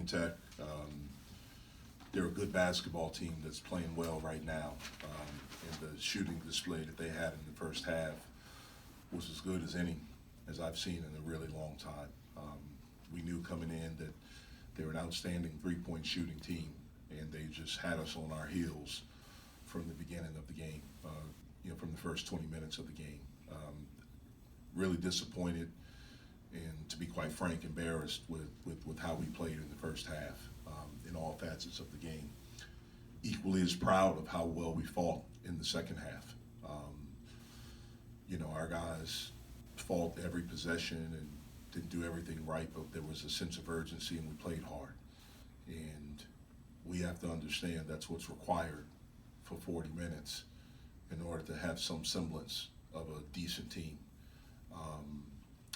Tech. They're a good basketball team that's playing well right now. And the shooting display that they had in the first half was as good as any as I've seen in a really long time. We knew coming in that they were an outstanding three-point shooting team, and they just had us on our heels from the beginning of the game, from the first 20 minutes of the game. Really disappointed and, to be quite frank, embarrassed with how we played in the first half in all facets of the game. Equally as proud of how well we fought in the second half. Our guys fought every possession and didn't do everything right, but there was a sense of urgency and we played hard. And we have to understand that's what's required for 40 minutes in order to have some semblance of a decent team.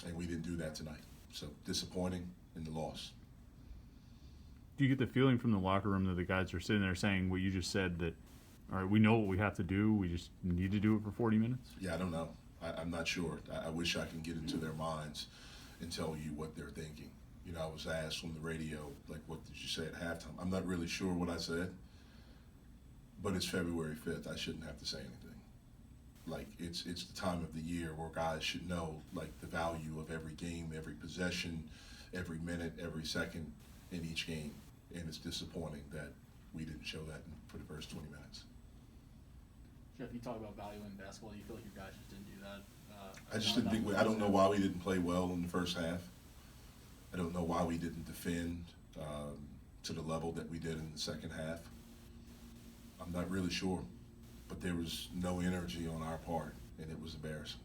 And we didn't do that tonight. So disappointing in the loss. Do you get the feeling from the locker room that the guys are sitting there saying what you just said, that, all right, we know what we have to do, we just need to do it for 40 minutes? Yeah, I don't know. I'm not sure. I wish I can get into their minds and tell you what they're thinking. I was asked on the radio, like, what did you say at halftime? I'm not really sure what I said, but it's February 5th. I shouldn't have to say anything. Like, it's the time of the year where guys should know, like, the value of every game, every possession, every minute, every second in each game. And it's disappointing that we didn't show that for the first 20 minutes. Jeff, you talk about value in basketball. You feel like your guys just didn't do that? I just didn't think I don't know why we didn't play well in the first half. I don't know why we didn't defend to the level that we did in the second half. I'm not really sure, but there was no energy on our part, and it was embarrassing.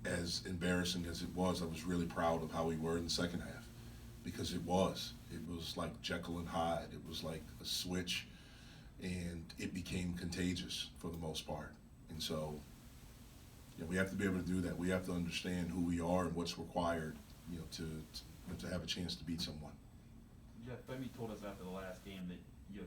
As embarrassing as it was, I was really proud of how we were in the second half, because it was like Jekyll and Hyde. It was like a switch, and it became contagious for the most part. And so, we have to be able to do that. We have to understand who we are and what's required, to have a chance to beat someone. Jeff, Femi told us after the last game that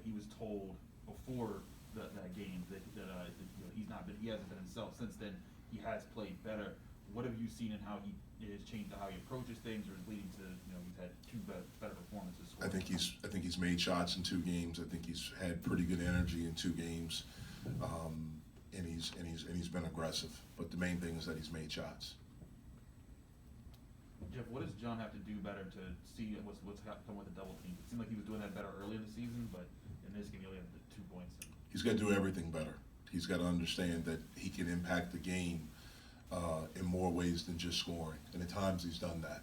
he was told before that game that he hasn't been himself. Since then, he has played better. What have you seen in how he has changed how he approaches things, or is leading to he's had two better performances? I think he's made shots in 2 games. I think he's had pretty good energy in 2 games. And he's been aggressive, but the main thing is that he's made shots. Jeff, what does John have to do better to see what's happening with the double team? It seemed like he was doing that better earlier in the season, but in this game he only had the 2 points. He's got to do everything better. He's got to understand that he can impact the game in more ways than just scoring, and at times he's done that.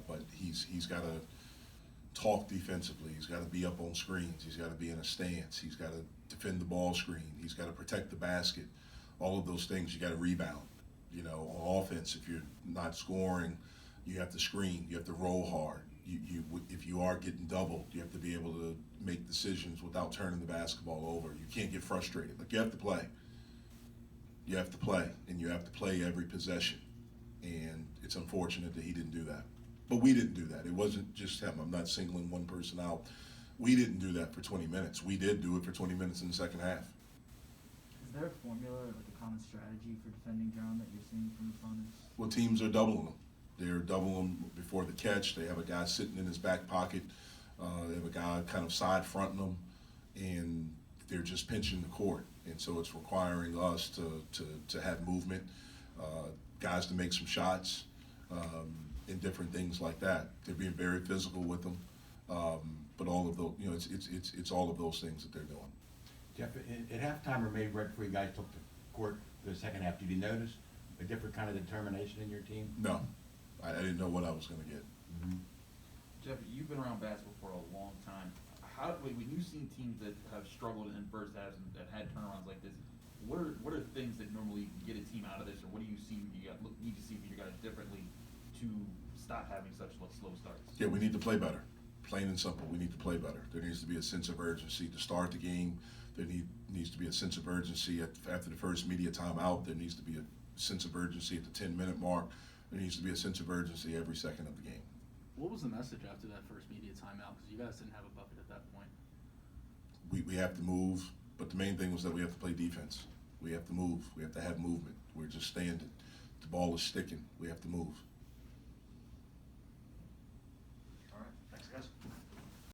But he's got to talk defensively. He's got to be up on screens. He's got to be in a stance. He's got to defend the ball screen. He's got to protect the basket. All of those things. You got to rebound. On offense, if you're not scoring, you have to screen. You have to roll hard. If you are getting doubled, you have to be able to make decisions without turning the basketball over. You can't get frustrated. Like, you have to play. You have to play, and you have to play every possession. And it's unfortunate that he didn't do that. But we didn't do that. It wasn't just him. I'm not singling one person out. We didn't do that for 20 minutes. We did do it for 20 minutes in the second half. Is there a formula, like a common strategy for defending John that you're seeing from opponents? Well, teams are doubling him. They're doubling him before the catch. They have a guy sitting in his back pocket. They have a guy kind of side fronting him, and they're just pinching the court. And so it's requiring us to have movement, guys to make some shots, and different things like that. They're being very physical with them, but all of those, it's all of those things that they're doing. Jeff, at halftime, or maybe right before you guys took the court for the second half, did you notice a different kind of determination in your team? No, I didn't know what I was going to get. Mm-hmm. Jeff, you've been around basketball for a long time. When you've seen teams that have struggled in first halves and that had turnarounds like this, what are things that normally get a team out of this, or what do you see need to see for your guys differently to stop having such slow starts? Yeah, we need to play better. Plain and simple, we need to play better. There needs to be a sense of urgency to start the game. There needs to be a sense of urgency after the first media timeout. There needs to be a sense of urgency at the 10-minute mark. There needs to be a sense of urgency every second of the game. What was the message after that first media timeout? Because you guys didn't have a bucket at that point. We have to move, but the main thing was that we have to play defense. We have to move. We have to have movement. We're just standing. The ball is sticking. We have to move.